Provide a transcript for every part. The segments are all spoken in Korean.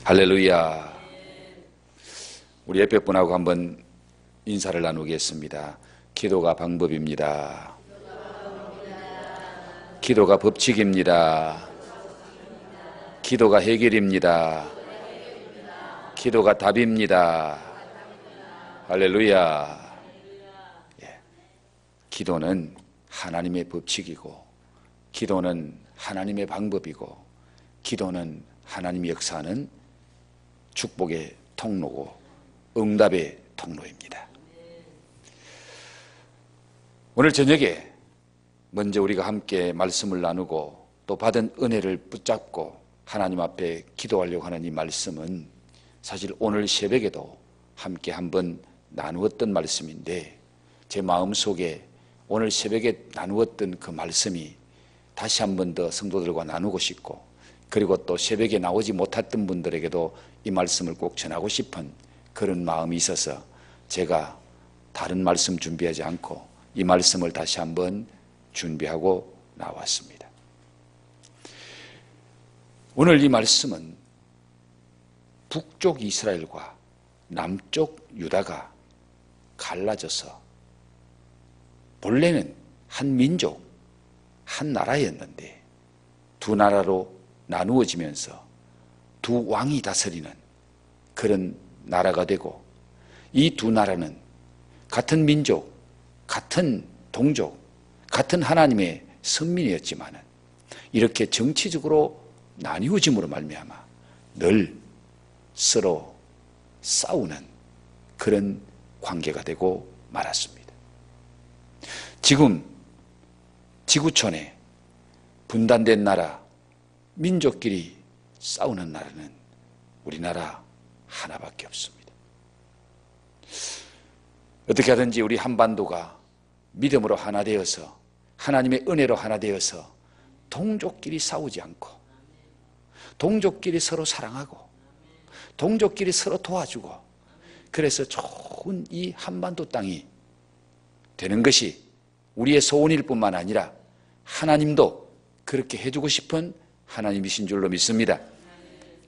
할렐루야. 우리 옆에 분하고 한번 인사를 나누겠습니다. 기도가 방법입니다. 기도가 법칙입니다. 기도가 해결입니다. 기도가 답입니다. 할렐루야. 기도는 하나님의 법칙이고, 기도는 하나님의 방법이고, 기도는 하나님이 역사하는 축복의 통로고 응답의 통로입니다. 오늘 저녁에 먼저 우리가 함께 말씀을 나누고 또 받은 은혜를 붙잡고 하나님 앞에 기도하려고 하는 이 말씀은 사실 오늘 새벽에도 함께 한번 나누었던 말씀인데, 제 마음속에 오늘 새벽에 나누었던 그 말씀이 다시 한 번 더 성도들과 나누고 싶고, 그리고 또 새벽에 나오지 못했던 분들에게도 이 말씀을 꼭 전하고 싶은 그런 마음이 있어서 제가 다른 말씀 준비하지 않고 이 말씀을 다시 한번 준비하고 나왔습니다. 오늘 이 말씀은 북쪽 이스라엘과 남쪽 유다가 갈라져서 본래는 한 민족, 한 나라였는데 두 나라로 나누어지면서 두 왕이 다스리는 그런 나라가 되고, 이 두 나라는 같은 민족, 같은 동족, 같은 하나님의 선민이었지만 이렇게 정치적으로 나뉘어짐으로 말미암아 늘 서로 싸우는 그런 관계가 되고 말았습니다. 지금 지구촌에 분단된 나라, 민족끼리 싸우는 나라는 우리나라 하나밖에 없습니다. 어떻게 하든지 우리 한반도가 믿음으로 하나 되어서, 하나님의 은혜로 하나 되어서 동족끼리 싸우지 않고, 동족끼리 서로 사랑하고, 동족끼리 서로 도와주고, 그래서 좋은 이 한반도 땅이 되는 것이 우리의 소원일 뿐만 아니라 하나님도 그렇게 해주고 싶은 하나님이신 줄로 믿습니다.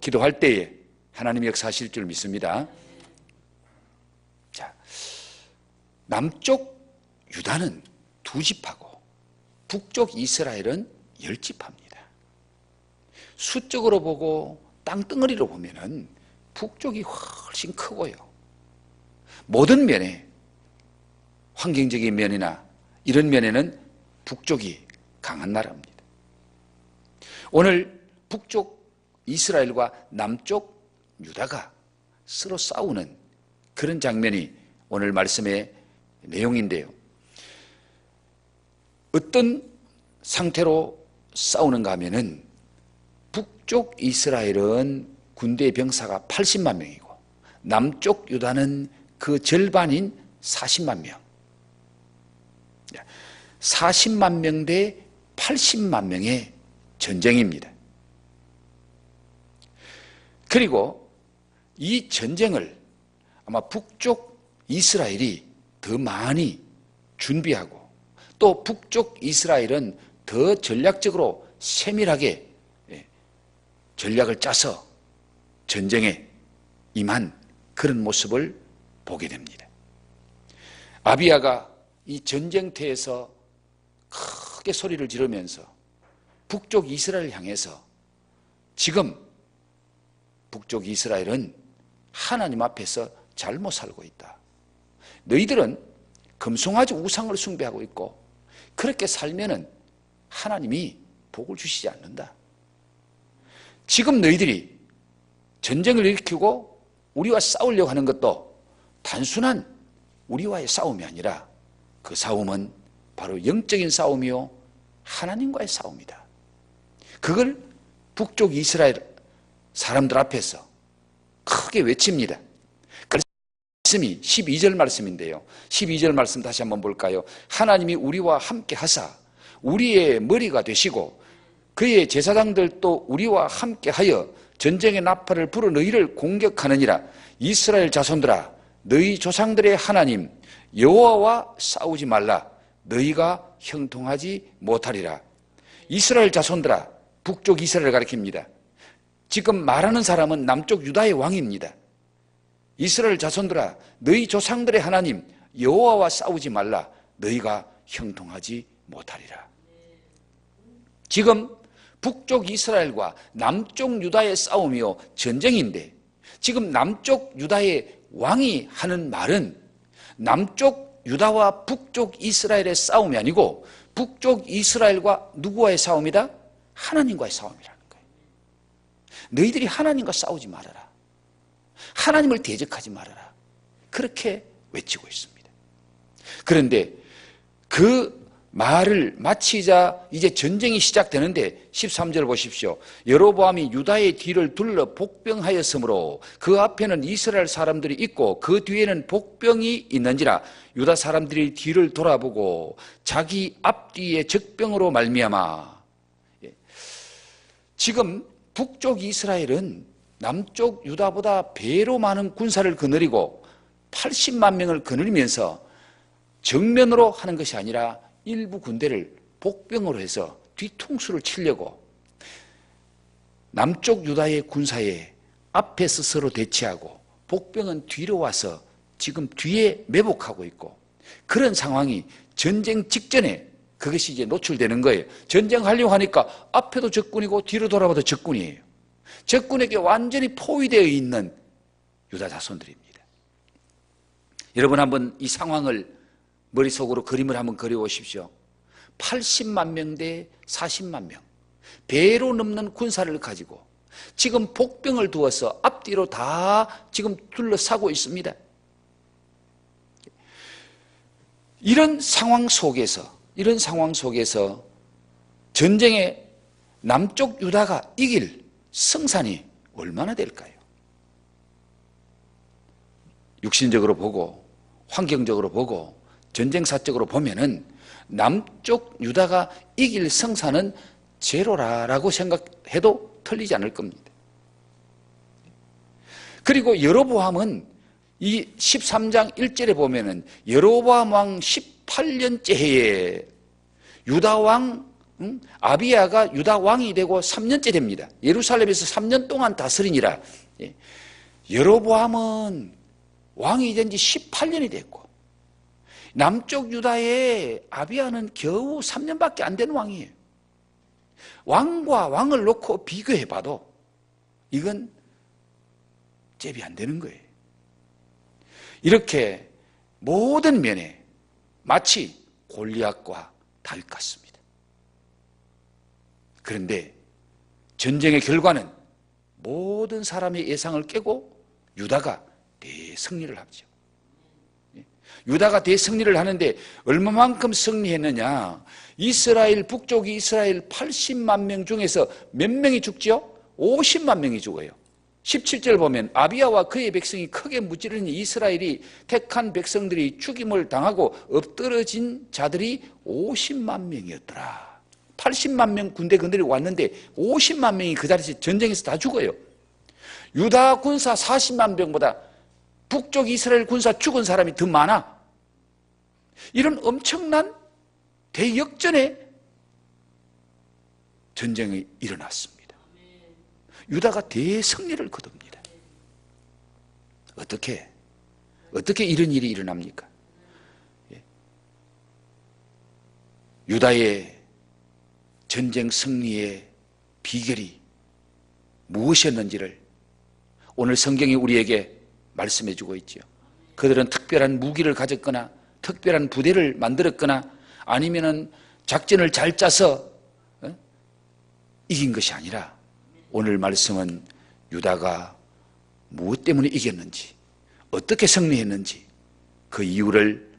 기도할 때에 하나님이 역사하실 줄 믿습니다. 자, 남쪽 유다는 두 집하고 북쪽 이스라엘은 10집합니다. 수적으로 보고 땅덩어리로 보면은 북쪽이 훨씬 크고요. 모든 면에, 환경적인 면이나 이런 면에는 북쪽이 강한 나라입니다. 오늘 북쪽 이스라엘과 남쪽 유다가 서로 싸우는 그런 장면이 오늘 말씀의 내용인데요. 어떤 상태로 싸우는가 하면은 북쪽 이스라엘은 군대의 병사가 80만 명이고 남쪽 유다는 그 절반인 40만 명. 40만 명 대 80만 명의 전쟁입니다. 그리고 이 전쟁을 아마 북쪽 이스라엘이 더 많이 준비하고, 또 북쪽 이스라엘은 더 전략적으로 세밀하게 전략을 짜서 전쟁에 임한 그런 모습을 보게 됩니다. 아비야가 이 전쟁터에서 크게 소리를 지르면서 북쪽 이스라엘을 향해서, 지금 북쪽 이스라엘은 하나님 앞에서 잘못 살고 있다. 너희들은 금송아지 우상을 숭배하고 있고 그렇게 살면은 하나님이 복을 주시지 않는다. 지금 너희들이 전쟁을 일으키고 우리와 싸우려고 하는 것도 단순한 우리와의 싸움이 아니라 그 싸움은 바로 영적인 싸움이요 하나님과의 싸움이다. 그걸 북쪽 이스라엘 사람들 앞에서 크게 외칩니다. 그 말씀이 12절 말씀인데요. 12절 말씀 다시 한번 볼까요? 하나님이 우리와 함께 하사 우리의 머리가 되시고 그의 제사장들도 우리와 함께 하여 전쟁의 나팔을 불어 너희를 공격하느니라. 이스라엘 자손들아, 너희 조상들의 하나님 여호와와 싸우지 말라. 너희가 형통하지 못하리라. 이스라엘 자손들아, 북쪽 이스라엘을 가리킵니다. 지금 말하는 사람은 남쪽 유다의 왕입니다. 이스라엘 자손들아, 너희 조상들의 하나님 여호와와 싸우지 말라. 너희가 형통하지 못하리라. 지금 북쪽 이스라엘과 남쪽 유다의 싸움이요 전쟁인데, 지금 남쪽 유다의 왕이 하는 말은 남쪽 유다와 북쪽 이스라엘의 싸움이 아니고 북쪽 이스라엘과 누구와의 싸움이다? 하나님과의 싸움이라는 거예요. 너희들이 하나님과 싸우지 말아라. 하나님을 대적하지 말아라. 그렇게 외치고 있습니다. 그런데 그 말을 마치자 이제 전쟁이 시작되는데 13절 보십시오. 여로보암이 유다의 뒤를 둘러 복병하였으므로 그 앞에는 이스라엘 사람들이 있고 그 뒤에는 복병이 있는지라 유다 사람들이 뒤를 돌아보고 자기 앞뒤에 적병으로 말미암아. 지금 북쪽 이스라엘은 남쪽 유다보다 배로 많은 군사를 거느리고 80만 명을 거느리면서 정면으로 하는 것이 아니라 일부 군대를 복병으로 해서 뒤통수를 치려고 남쪽 유다의 군사에 앞에서 서로 대치하고 복병은 뒤로 와서 지금 뒤에 매복하고 있고, 그런 상황이 전쟁 직전에 그것이 이제 노출되는 거예요. 전쟁하려고 하니까 앞에도 적군이고 뒤로 돌아봐도 적군이에요. 적군에게 완전히 포위되어 있는 유다 자손들입니다. 여러분 한번 이 상황을 머릿속으로 그림을 한번 그려보십시오. 80만 명 대 40만 명, 배로 넘는 군사를 가지고 지금 복병을 두어서 앞뒤로 다 지금 둘러싸고 있습니다. 이런 상황 속에서 전쟁에 남쪽 유다가 이길 승산이 얼마나 될까요? 육신적으로 보고 환경적으로 보고 전쟁사적으로 보면은 남쪽 유다가 이길 승산은 제로라고 생각해도 틀리지 않을 겁니다. 그리고 여로보암은 이 13장 1절에 보면은 여로보암 왕 18년째 해에 유다 왕 아비야가 유다 왕이 되고 3년째 됩니다. 예루살렘에서 3년 동안 다스리니라. 여로보암은 왕이 된 지 18년이 됐고 남쪽 유다의 아비야는 겨우 3년밖에 안 된 왕이에요. 왕과 왕을 놓고 비교해봐도 이건 잽이 안 되는 거예요. 이렇게 모든 면에 마치 골리앗과 다윗 같습니다. 그런데 전쟁의 결과는 모든 사람의 예상을 깨고 유다가 대승리를 하죠. 유다가 대승리를 하는데 얼마만큼 승리했느냐? 이스라엘, 북쪽 이스라엘 80만 명 중에서 몇 명이 죽죠? 50만 명이 죽어요. 17절 보면 아비야와 그의 백성이 크게 무찌르니 이스라엘이 택한 백성들이 죽임을 당하고 엎드러진 자들이 50만 명이었더라. 80만 명 군대 건드리고 왔는데 50만 명이 그 자리에서 전쟁에서 다 죽어요. 유다 군사 40만 명보다 북쪽 이스라엘 군사 죽은 사람이 더 많아. 이런 엄청난 대역전의 전쟁이 일어났습니다. 유다가 대승리를 거둡니다. 어떻게 이런 일이 일어납니까? 유다의 전쟁 승리의 비결이 무엇이었는지를 오늘 성경이 우리에게 말씀해 주고 있죠. 그들은 특별한 무기를 가졌거나 특별한 부대를 만들었거나 아니면은 작전을 잘 짜서 이긴 것이 아니라 오늘 말씀은 유다가 무엇 때문에 이겼는지, 어떻게 승리했는지 그 이유를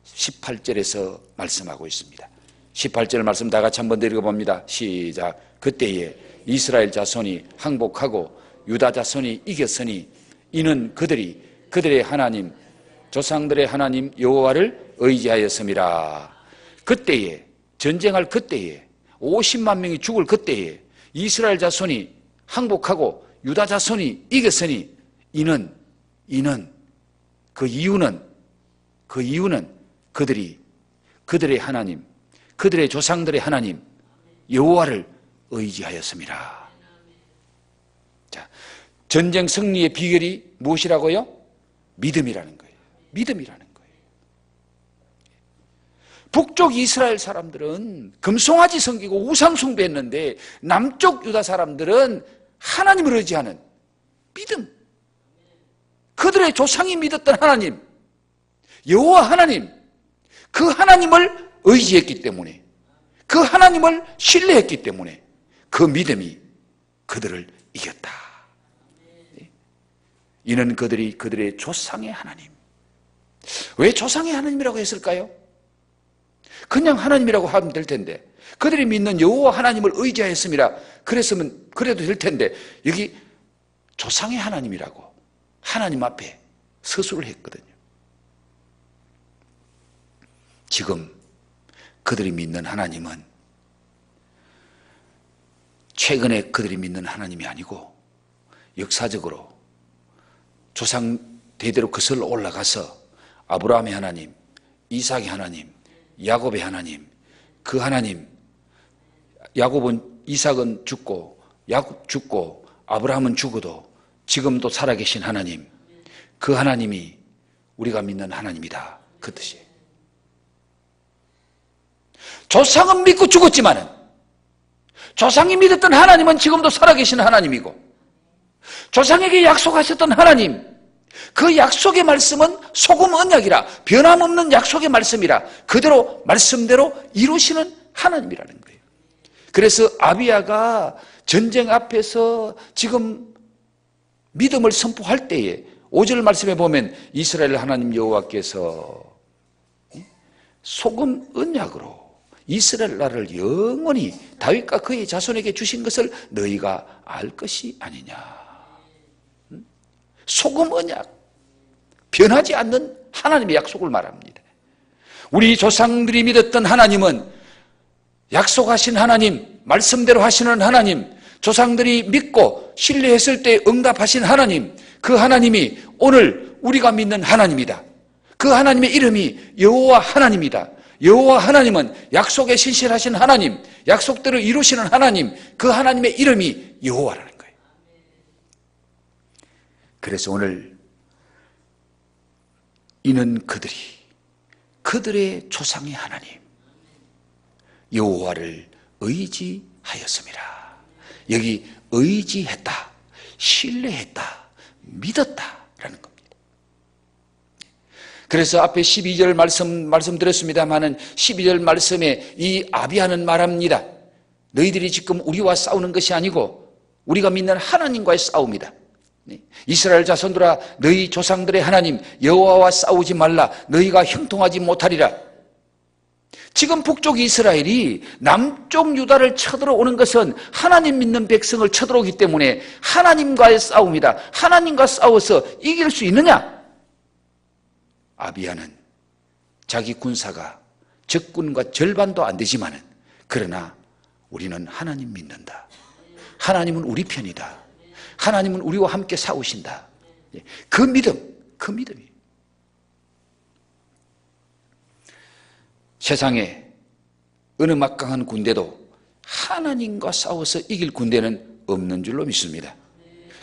18절에서 말씀하고 있습니다. 18절 말씀 다 같이 한번 읽어봅니다. 시작. 그때에 이스라엘 자손이 항복하고 유다 자손이 이겼으니 이는 그들이 그들의 하나님 조상들의 하나님 여호와를 의지하였음이라. 그때에, 전쟁할 그때에, 50만 명이 죽을 그때에 이스라엘 자손이 항복하고 유다 자손이 이겼으니 이는 그 이유는 그들이 그들의 하나님, 그들의 조상들의 하나님 여호와를 의지하였음이라. 전쟁 승리의 비결이 무엇이라고요? 믿음이라는 거예요. 믿음이라는 거예요. 북쪽 이스라엘 사람들은 금송아지 섬기고 우상 숭배했는데 남쪽 유다 사람들은 하나님을 의지하는 믿음, 그들의 조상이 믿었던 하나님, 여호와 하나님, 그 하나님을 의지했기 때문에, 그 하나님을 신뢰했기 때문에 그 믿음이 그들을 이겼다. 이는 그들이 그들의 조상의 하나님. 왜 조상의 하나님이라고 했을까요? 그냥 하나님이라고 하면 될 텐데, 그들이 믿는 여호와 하나님을 의지하였음이라 그랬으면 그래도 될 텐데, 여기 조상의 하나님이라고 하나님 앞에 서술을 했거든요. 지금 그들이 믿는 하나님은 최근에 그들이 믿는 하나님이 아니고 역사적으로 조상 대대로 거슬러 올라가서 아브라함의 하나님, 이삭의 하나님, 야곱의 하나님, 그 하나님, 이삭은 죽고 야곱 죽고 아브라함은 죽어도 지금도 살아계신 하나님, 그 하나님이 우리가 믿는 하나님이다, 그 뜻이에요. 조상은 믿고 죽었지만은 조상이 믿었던 하나님은 지금도 살아계신 하나님이고, 조상에게 약속하셨던 하나님, 그 약속의 말씀은 소금 언약이라, 변함없는 약속의 말씀이라 그대로 말씀대로 이루시는 하나님이라는 거예요. 그래서 아비야가 전쟁 앞에서 지금 믿음을 선포할 때에 5절 말씀에 보면 이스라엘 하나님 여호와께서 소금 언약으로 이스라엘 나라를 영원히 다윗과 그의 자손에게 주신 것을 너희가 알 것이 아니냐. 소금 언약, 변하지 않는 하나님의 약속을 말합니다. 우리 조상들이 믿었던 하나님은 약속하신 하나님, 말씀대로 하시는 하나님, 조상들이 믿고 신뢰했을 때 응답하신 하나님, 그 하나님이 오늘 우리가 믿는 하나님이다. 그 하나님의 이름이 여호와 하나님이다. 여호와 하나님은 약속에 신실하신 하나님, 약속대로 이루시는 하나님, 그 하나님의 이름이 여호와라는 거예요. 그래서 오늘 이는 그들이 그들의 조상의 하나님 여호와를 의지하였습니다. 여기 의지했다, 신뢰했다, 믿었다라는 겁니다. 그래서 앞에 12절 말씀드렸습니다마는 12절 말씀에 이 아비야는 말합니다. 너희들이 지금 우리와 싸우는 것이 아니고 우리가 믿는 하나님과의 싸움이다. 이스라엘 자손들아, 너희 조상들의 하나님 여호와와 싸우지 말라. 너희가 형통하지 못하리라. 지금 북쪽 이스라엘이 남쪽 유다를 쳐들어오는 것은 하나님 믿는 백성을 쳐들어오기 때문에 하나님과의 싸움이다. 하나님과 싸워서 이길 수 있느냐? 아비야는 자기 군사가 적군과 절반도 안 되지만은, 그러나 우리는 하나님 믿는다. 하나님은 우리 편이다. 하나님은 우리와 함께 싸우신다. 그 믿음이. 세상에 어느 막강한 군대도 하나님과 싸워서 이길 군대는 없는 줄로 믿습니다.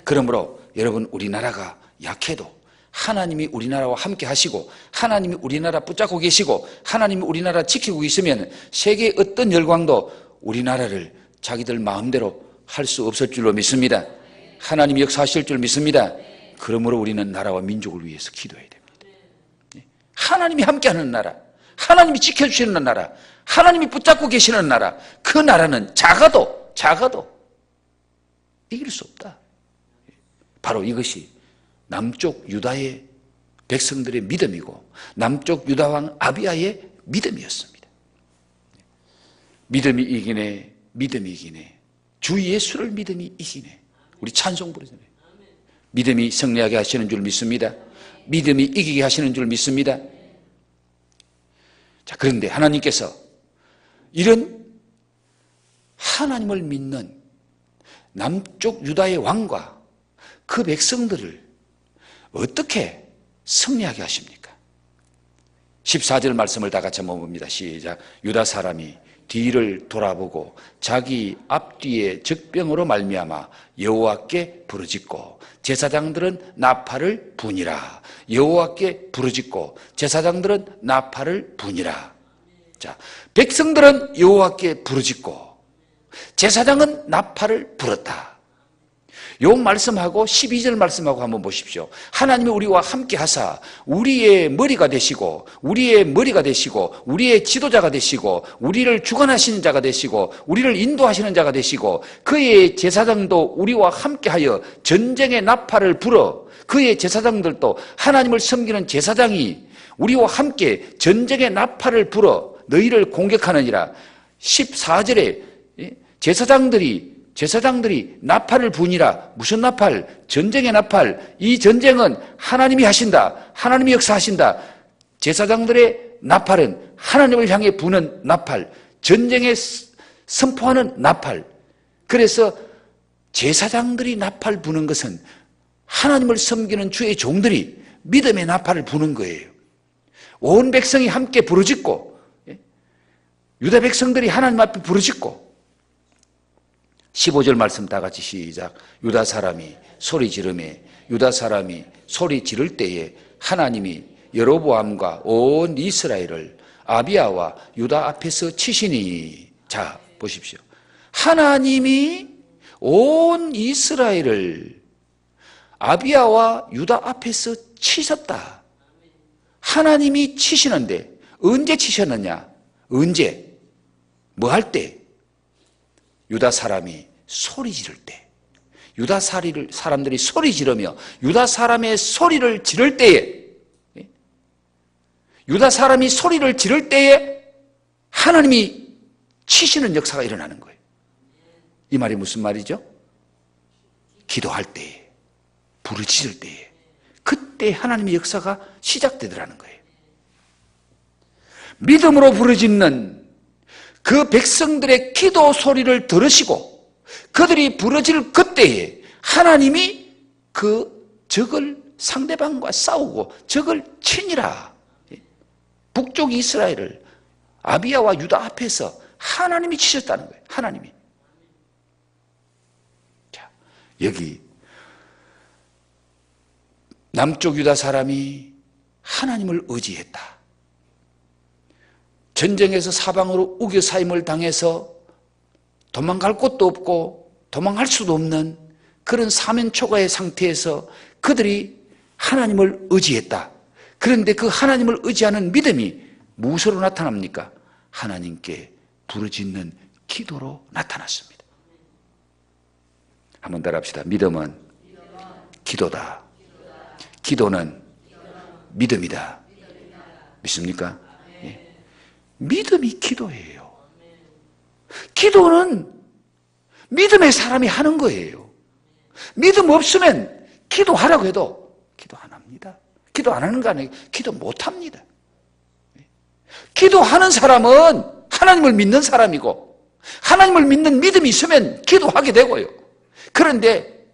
그러므로 여러분, 우리나라가 약해도 하나님이 우리나라와 함께 하시고 하나님이 우리나라 붙잡고 계시고 하나님이 우리나라 지키고 있으면 세계의 어떤 열광도 우리나라를 자기들 마음대로 할 수 없을 줄로 믿습니다. 하나님이 역사하실 줄 믿습니다. 그러므로 우리는 나라와 민족을 위해서 기도해야 됩니다. 하나님이 함께하는 나라, 하나님이 지켜주시는 나라, 하나님이 붙잡고 계시는 나라, 그 나라는 작아도 이길 수 없다. 바로 이것이 남쪽 유다의 백성들의 믿음이고 남쪽 유다왕 아비야의 믿음이었습니다. 믿음이 이기네, 믿음이 이기네. 주 예수를 믿음이 이기네. 우리 찬송 부르잖아요. 믿음이 승리하게 하시는 줄 믿습니다. 믿음이 이기게 하시는 줄 믿습니다. 자, 그런데 하나님께서 이런 하나님을 믿는 남쪽 유다의 왕과 그 백성들을 어떻게 승리하게 하십니까? 14절 말씀을 다 같이 한번 봅니다. 시작. 유다 사람이 뒤를 돌아보고 자기 앞뒤의 적병으로 말미암아 여호와께 부르짖고 제사장들은 나팔을 부니라. 여호와께 부르짖고 제사장들은 나팔을 부니라. 자, 백성들은 여호와께 부르짖고 제사장은 나팔을 불었다. 요 말씀하고 12절 말씀하고 한번 보십시오. 하나님이 우리와 함께 하사 우리의 머리가 되시고 우리의 지도자가 되시고 우리를 주관하시는 자가 되시고 우리를 인도하시는 자가 되시고 그의 제사장도 우리와 함께하여 전쟁의 나팔을 불어 그의 제사장들도 하나님을 섬기는 제사장이 우리와 함께 전쟁의 나팔을 불어 너희를 공격하느니라. 14절에 제사장들이 나팔을 부니라. 무슨 나팔? 전쟁의 나팔. 이 전쟁은 하나님이 하신다. 하나님이 역사하신다. 제사장들의 나팔은 하나님을 향해 부는 나팔. 전쟁에 선포하는 나팔. 그래서 제사장들이 나팔 부는 것은 하나님을 섬기는 주의 종들이 믿음의 나팔을 부는 거예요. 온 백성이 함께 부르짖고 유다 백성들이 하나님 앞에 부르짖고 15절 말씀 다 같이 시작. 유다 사람이 소리 지르매 유다 사람이 소리 지를 때에 하나님이 여로보암과 온 이스라엘을 아비야와 유다 앞에서 치시니. 자, 보십시오. 하나님이 온 이스라엘을 아비야와 유다 앞에서 치셨다. 하나님이 치시는데 언제 치셨느냐? 언제? 뭐 할 때? 유다 사람이 소리 지를 때, 유다 사람들이 소리 지르며 유다 사람의 소리를 지를 때에, 유다 사람이 소리를 지를 때에 하나님이 치시는 역사가 일어나는 거예요. 이 말이 무슨 말이죠? 기도할 때에, 부르짖을 때에, 그때 하나님의 역사가 시작되더라는 거예요. 믿음으로 부르짖는 그 백성들의 기도 소리를 들으시고 그들이 부르짖을 그때에 하나님이 그 적을 상대방과 싸우고 적을 치니라. 북쪽 이스라엘을 아비야와 유다 앞에서 하나님이 치셨다는 거예요. 하나님이. 자, 여기 남쪽 유다 사람이 하나님을 의지했다. 전쟁에서 사방으로 우겨사임을 당해서 도망갈 곳도 없고 도망갈 수도 없는 그런 사면초가의 상태에서 그들이 하나님을 의지했다. 그런데 그 하나님을 의지하는 믿음이 무엇으로 나타납니까? 하나님께 부르짖는 기도로 나타났습니다. 한번 따라합시다. 믿음은 기도다. 기도는 믿음이다. 믿습니까? 믿음이 기도예요. 기도는 믿음의 사람이 하는 거예요. 믿음 없으면 기도하라고 해도 기도 안 합니다. 기도 안 하는 거 아니에요. 기도 못 합니다. 기도하는 사람은 하나님을 믿는 사람이고 하나님을 믿는 믿음이 있으면 기도하게 되고요. 그런데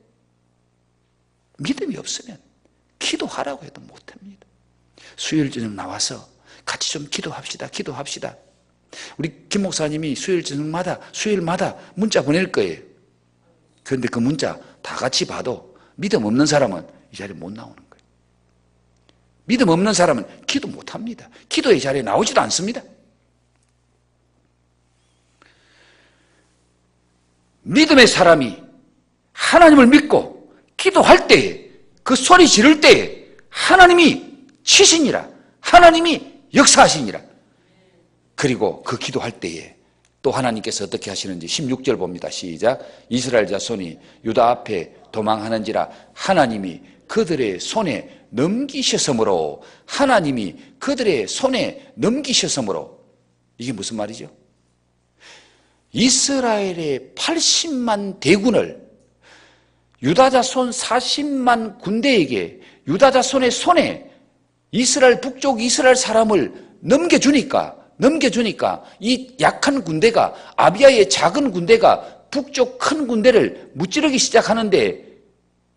믿음이 없으면 기도하라고 해도 못 합니다. 수요일 저녁 나와서 같이 좀 기도합시다. 우리 김 목사님이 수요일마다 문자 보낼 거예요. 그런데 그 문자 다 같이 봐도 믿음 없는 사람은 이 자리에 못 나오는 거예요. 믿음 없는 사람은 기도 못 합니다. 기도의 자리에 나오지도 않습니다. 믿음의 사람이 하나님을 믿고 기도할 때에 그 소리 지를 때에 하나님이 치시니라. 하나님이 역사하시니라. 그리고 그 기도할 때에 또 하나님께서 어떻게 하시는지 16절 봅니다. 시작. 이스라엘 자손이 유다 앞에 도망하는지라 하나님이 그들의 손에 넘기셨으므로 이게 무슨 말이죠? 이스라엘의 80만 대군을 유다 자손 40만 군대에게 유다 자손의 손에 이스라엘 북쪽 이스라엘 사람을 넘겨주니까 이 약한 군대가 아비야의 작은 군대가 북쪽 큰 군대를 무찌르기 시작하는데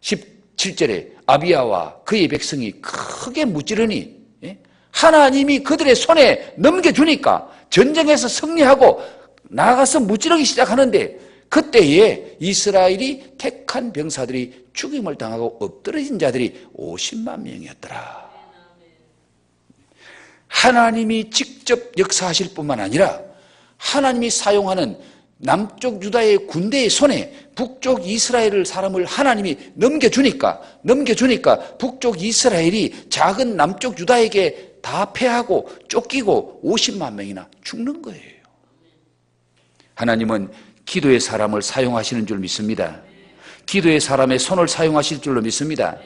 17절에 아비야와 그의 백성이 크게 무찌르니 하나님이 그들의 손에 넘겨주니까 전쟁에서 승리하고 나가서 무찌르기 시작하는데 그때에 이스라엘이 택한 병사들이 죽임을 당하고 엎드러진 자들이 50만 명이었더라. 하나님이 직접 역사하실 뿐만 아니라 하나님이 사용하는 남쪽 유다의 군대의 손에 북쪽 이스라엘 사람을 하나님이 넘겨주니까 북쪽 이스라엘이 작은 남쪽 유다에게 다 패하고 쫓기고 50만 명이나 죽는 거예요. 하나님은 기도의 사람을 사용하시는 줄 믿습니다. 기도의 사람의 손을 사용하실 줄로 믿습니다.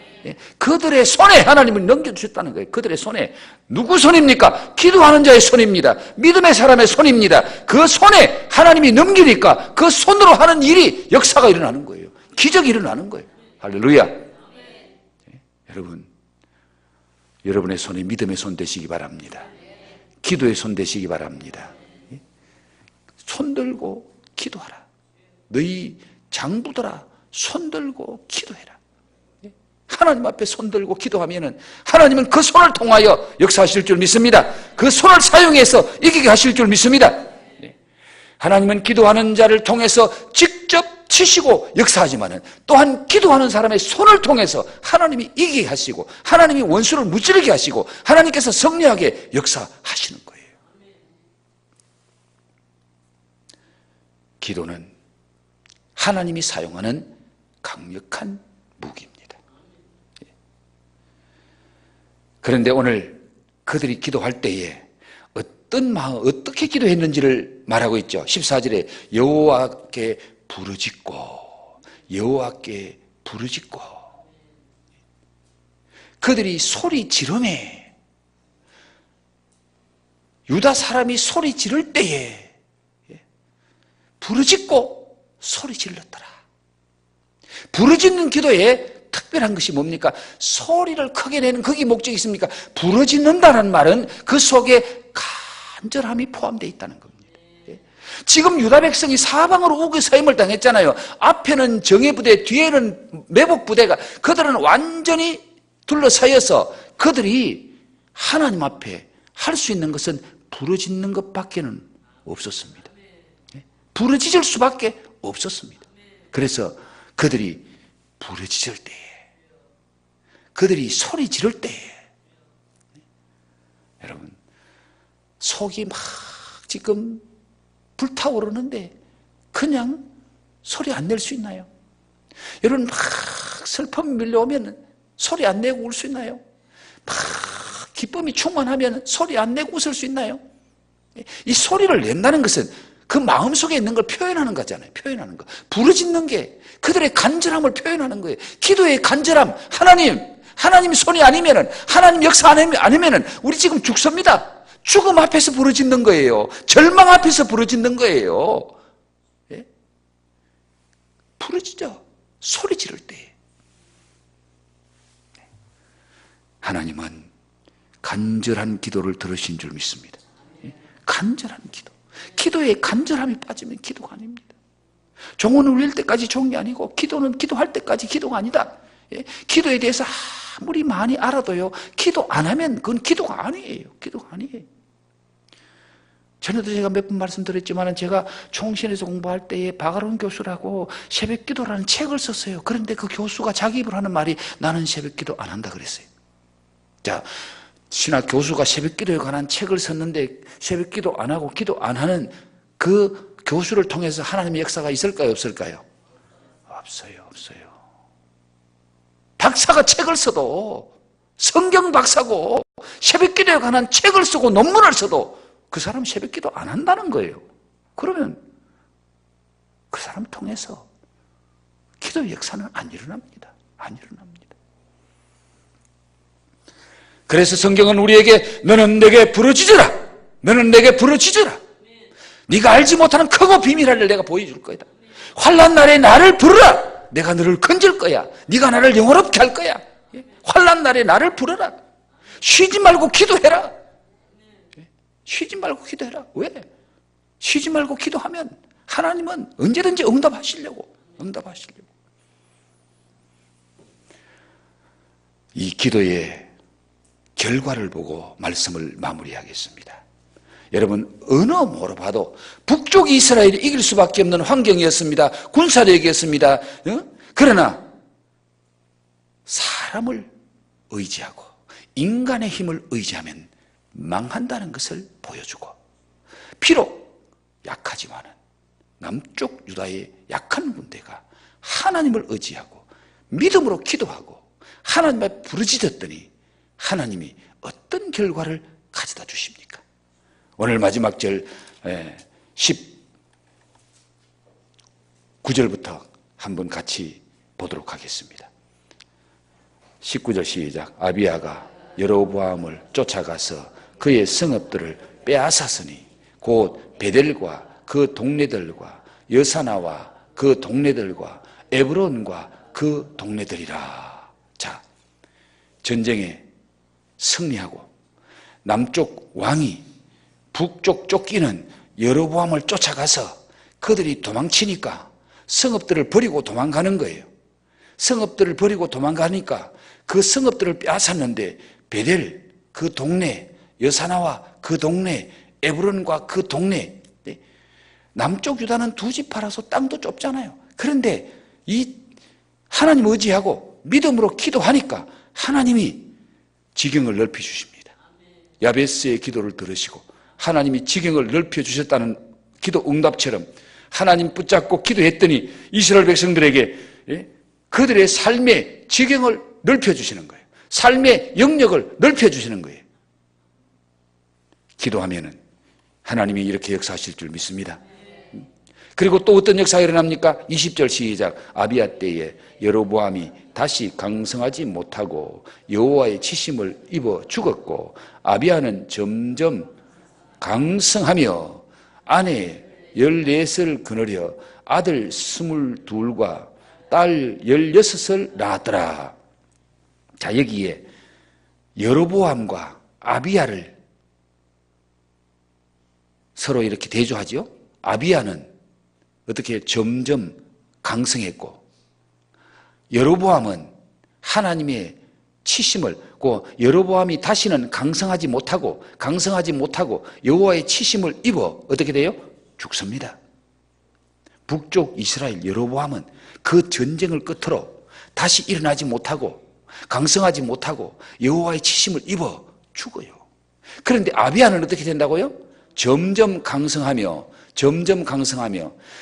그들의 손에 하나님을 넘겨주셨다는 거예요. 그들의 손에. 누구 손입니까? 기도하는 자의 손입니다. 믿음의 사람의 손입니다. 그 손에 하나님이 넘기니까 그 손으로 하는 일이 역사가 일어나는 거예요. 기적이 일어나는 거예요. 할렐루야. 여러분, 여러분의 손이 믿음의 손 되시기 바랍니다. 기도의 손 되시기 바랍니다. 손 들고 기도하라. 너희 장부들아 손 들고 기도해라. 하나님 앞에 손 들고 기도하면은 하나님은 그 손을 통하여 역사하실 줄 믿습니다. 그 손을 사용해서 이기게 하실 줄 믿습니다. 하나님은 기도하는 자를 통해서 직접 치시고 역사하지만은 또한 기도하는 사람의 손을 통해서 하나님이 이기게 하시고 하나님이 원수를 무찌르게 하시고 하나님께서 승리하게 역사하시는 거예요. 기도는 하나님이 사용하는 강력한 무기입니다. 그런데 오늘 그들이 기도할 때에 어떤 마음, 어떻게 기도했는지를 말하고 있죠. 14절에 여호와께 부르짖고 그들이 소리 지르매 유다 사람이 소리 지를 때에 부르짖고 소리 질렀더라. 부르짖는 기도에 특별한 것이 뭡니까? 소리를 크게 내는 그게 목적이 있습니까? 부르짖는다는 말은 그 속에 간절함이 포함되어 있다는 겁니다. 지금 유다 백성이 사방으로 우겨 서임을 당했잖아요. 앞에는 정예부대, 뒤에는 매복부대가 그들은 완전히 둘러싸여서 그들이 하나님 앞에 할 수 있는 것은 부르짖는 것밖에는 없었습니다. 부르짖을 수밖에 없었습니다. 그래서 그들이 부르짖을 때에, 그들이 소리 지를 때에, 여러분 속이 막 지금 불타오르는데 그냥 소리 안 낼 수 있나요? 여러분 막 슬픔이 밀려오면 소리 안 내고 울 수 있나요? 막 기쁨이 충만하면 소리 안 내고 웃을 수 있나요? 이 소리를 낸다는 것은 그 마음속에 있는 걸 표현하는 거잖아요. 표현하는 거. 부르짖는 게 그들의 간절함을 표현하는 거예요. 기도의 간절함. 하나님 손이 아니면은, 하나님 역사 아니면은 우리 지금 죽습니다. 죽음 앞에서 부르짖는 거예요. 절망 앞에서 부르짖는 거예요. 예? 부르짖어. 소리 지를 때. 하나님은 간절한 기도를 들으신 줄 믿습니다. 예? 간절한 기도. 기도에 간절함이 빠지면 기도가 아닙니다. 종은 울릴 때까지 종이 아니고 기도는 기도할 때까지 기도가 아니다. 예? 기도에 대해서 아무리 많이 알아도요, 기도 안 하면 그건 기도가 아니에요. 기도가 아니에요. 전에도 제가 몇 번 말씀드렸지만 제가 총신에서 공부할 때에 박아론 교수라고 새벽기도라는 책을 썼어요. 그런데 그 교수가 자기 입으로 하는 말이 나는 새벽기도 안 한다 그랬어요. 자, 신학 교수가 새벽기도에 관한 책을 썼는데 새벽기도 안 하고 기도 안 하는 그 교수를 통해서 하나님의 역사가 있을까요? 없을까요? 없어요. 박사가 책을 써도, 성경 박사고 새벽기도에 관한 책을 쓰고 논문을 써도 그 사람 새벽기도 안 한다는 거예요. 그러면 그 사람 통해서 기도의 역사는 안 일어납니다. 안 일어납니다. 그래서 성경은 우리에게 너는 내게 부르짖으라. 너는 내게 부르짖으라. 네가 알지 못하는 크고 비밀한 일을 내가 보여줄 거야. 환난 날에 나를 부르라. 내가 너를 건질 거야. 네가 나를 영원롭게 할 거야. 환난 날에 나를 부르라. 쉬지 말고 기도해라. 쉬지 말고 기도해라. 왜? 쉬지 말고 기도하면 하나님은 언제든지 응답하시려고. 이 기도의 결과를 보고 말씀을 마무리하겠습니다. 여러분 어느 뭐로 봐도 북쪽 이스라엘이 이길 수밖에 없는 환경이었습니다. 군사력이었습니다. 그러나 사람을 의지하고 인간의 힘을 의지하면 망한다는 것을 보여주고, 비록 약하지만은 남쪽 유다의 약한 군대가 하나님을 의지하고 믿음으로 기도하고 하나님께 부르짖었더니 하나님이 어떤 결과를 가져다 주십니까? 오늘 마지막 절 19절부터 한번 같이 보도록 하겠습니다. 19절 시작. 아비야가 여로보암을 쫓아가서 그의 성읍들을 빼앗았으니 곧 베델과 그 동네들과 여사나와 그 동네들과 에브론과 그 동네들이라. 자, 전쟁에 승리하고 남쪽 왕이 북쪽 쫓기는 여로보암을 쫓아가서 그들이 도망치니까 성읍들을 버리고 도망가는 거예요. 성읍들을 버리고 도망가니까 그 성읍들을 빼앗았는데 베델 그 동네, 여사나와 그 동네, 에브론과 그 동네, 남쪽 유다는 두 지파라서 땅도 좁잖아요. 그런데 이 하나님 의지하고 믿음으로 기도하니까 하나님이 지경을 넓혀 주십니다. 야베스의 기도를 들으시고 하나님이 지경을 넓혀 주셨다는 기도 응답처럼 하나님 붙잡고 기도했더니 이스라엘 백성들에게 그들의 삶의 지경을 넓혀 주시는 거예요. 삶의 영역을 넓혀 주시는 거예요. 기도하면은 하나님이 이렇게 역사하실 줄 믿습니다. 그리고 또 어떤 역사가 일어납니까? 20절 시작. 아비야 때에 여로보암이 다시 강성하지 못하고 여호와의 치심을 입어 죽었고 아비야는 점점 강성하며 아내 14을 거느려 아들 22과 딸 16을 낳았더라. 자, 여기에 여로보암과 아비야를 서로 이렇게 대조하죠. 아비야는 어떻게 점점 강성했고 여로보암은 하나님의 치심을, 여로보암이 다시는 강성하지 못하고 여호와의 치심을 입어 어떻게 돼요? 죽습니다. 북쪽 이스라엘 여로보암은 그 전쟁을 끝으로 다시 일어나지 못하고 강성하지 못하고 여호와의 치심을 입어 죽어요. 그런데 아비야는 어떻게 된다고요? 점점 강성하며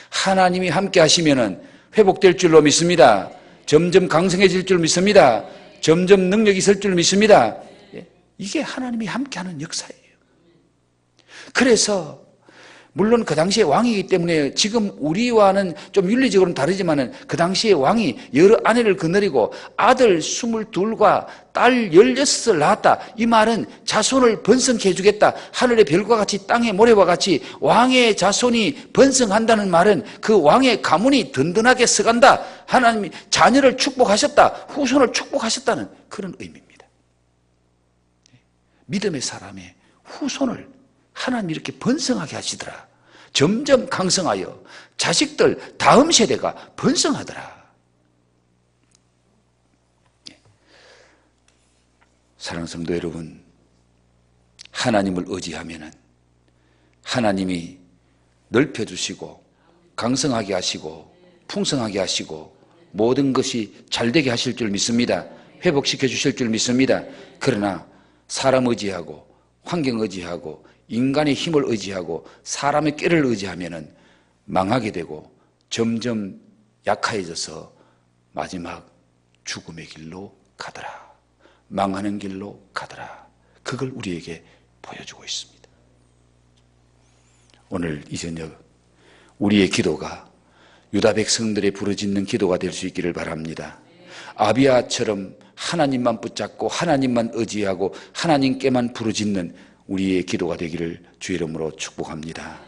하나님이 함께 하시면은 회복될 줄로 믿습니다. 점점 강성해질 줄 믿습니다. 점점 능력이 있을 줄 믿습니다. 이게 하나님이 함께하는 역사예요. 그래서 물론 그 당시에 왕이기 때문에 지금 우리와는 좀 윤리적으로는 다르지만은 그 당시에 왕이 여러 아내를 거느리고 아들 22과 딸 16을 낳았다. 이 말은 자손을 번성케 해주겠다. 하늘의 별과 같이 땅의 모래와 같이 왕의 자손이 번성한다는 말은 그 왕의 가문이 든든하게 서간다. 하나님이 자녀를 축복하셨다. 후손을 축복하셨다는 그런 의미입니다. 믿음의 사람의 후손을 하나님이 이렇게 번성하게 하시더라. 점점 강성하여 자식들 다음 세대가 번성하더라. 사랑하는 성도 여러분, 하나님을 의지하면은 하나님이 넓혀주시고 강성하게 하시고 풍성하게 하시고 모든 것이 잘되게 하실 줄 믿습니다. 회복시켜 주실 줄 믿습니다. 그러나 사람 의지하고 환경 의지하고 인간의 힘을 의지하고 사람의 꾀를 의지하면은 망하게 되고 점점 약해져서 마지막 죽음의 길로 가더라. 망하는 길로 가더라. 그걸 우리에게 보여주고 있습니다. 오늘 이 저녁 우리의 기도가 유다 백성들의 부르짖는 기도가 될 수 있기를 바랍니다. 아비야처럼 하나님만 붙잡고 하나님만 의지하고 하나님께만 부르짖는 우리의 기도가 되기를 주의 이름으로 축복합니다.